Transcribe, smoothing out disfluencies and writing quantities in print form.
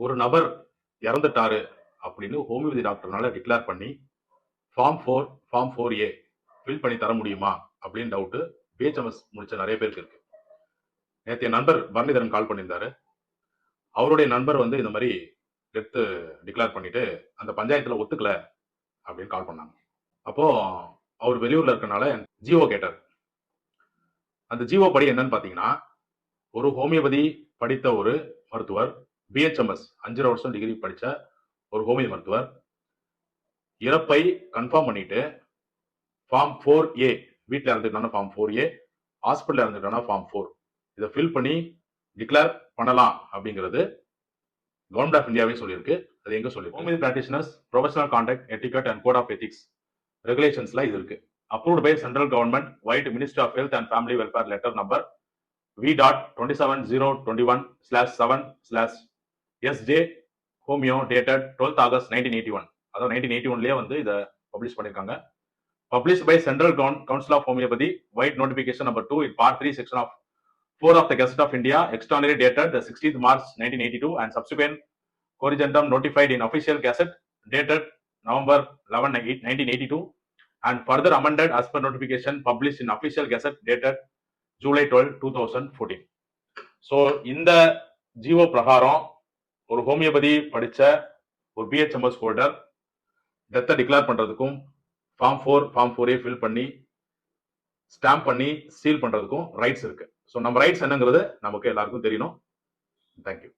ஒரு நபர் இறந்துட்டாரு அப்படின்னு ஹோமியோபதி டாக்டர்னால டிக்ளேர் பண்ணி ஃபார்ம் 4A ஃபில் பண்ணி தர முடியுமா அப்படின்னு டவுட்டு பிஹெச்எம்எஸ் முடிச்ச நிறைய பேருக்கு இருக்கு. நேற்று என் நண்பர் பரணிதரன் கால் பண்ணியிருந்தாரு. அவருடைய நண்பர் வந்து இந்த மாதிரி டெத்து டிக்ளேர் பண்ணிட்டு அந்த பஞ்சாயத்துல ஒத்துக்கல அப்படின்னு கால் பண்ணாங்க. அப்போ அவர் வெளியூர்ல இருக்கனால ஜிஓ கேட்டார். அந்த ஜிஓ படி என்னன்னு பாத்தீங்கன்னா, ஒரு ஹோமியோபதி படித்த ஒரு மருத்துவர், பிஹெச்எம்எஸ் 5.5 வருஷம் டிகிரி படிச்ச ஒரு ஹோமியோ மருத்துவர் இறப்பை கன்ஃபார்ம் பண்ணிட்டு ஃபார்ம் 4A வீட்டில் இறந்துட்டான ஃபார்ம் 4A, ஹாஸ்பிட்டல் இறந்துட்டான ஃபார்ம் 4 இதை ஃபில் பண்ணி டிக்ளேர் பண்ணலாம் அப்படிங்கிறது கவர்மெண்ட் ஆஃப் இந்தியாவே சொல்லியிருக்கு. அது எங்க சொல்லியிருக்கு? Homeopathy practitioners professional contact etiquette and code of ethics ரெகுலேஷன்ஸ்ல இது இருக்கு. Approved by central government vide ministry of health and family welfare letter number V.27021/7/SJ homeo dated 12th August 1981. அதாவது 1981லயே வந்து இதை பப்ளிஷ் பண்ணிருக்காங்க. Published by Central Council of Homeopathy, White Notification number 2 in Part 3, Section of 4 of the Gazette of India, extraordinary dated the 16th March 1982 and subsequent corrigendum notified in official gazette dated November 11, 1982 and further amended as per notification published in official gazette dated July 12, 2014. So, இந்த GO பிரகாரம் ஒரு homeopathy படிச்ச ஒரு BHMS holder டெத்தை declare பண்றதுக்கும் form 4A fill பண்ணி stamp பண்ணி seal பண்றதுக்கும் rights இருக்கு. ஸோ நம்ம ரைட்ஸ் என்னங்கிறது நமக்கு எல்லாருக்கும் தெரியணும். தேங்க்யூ.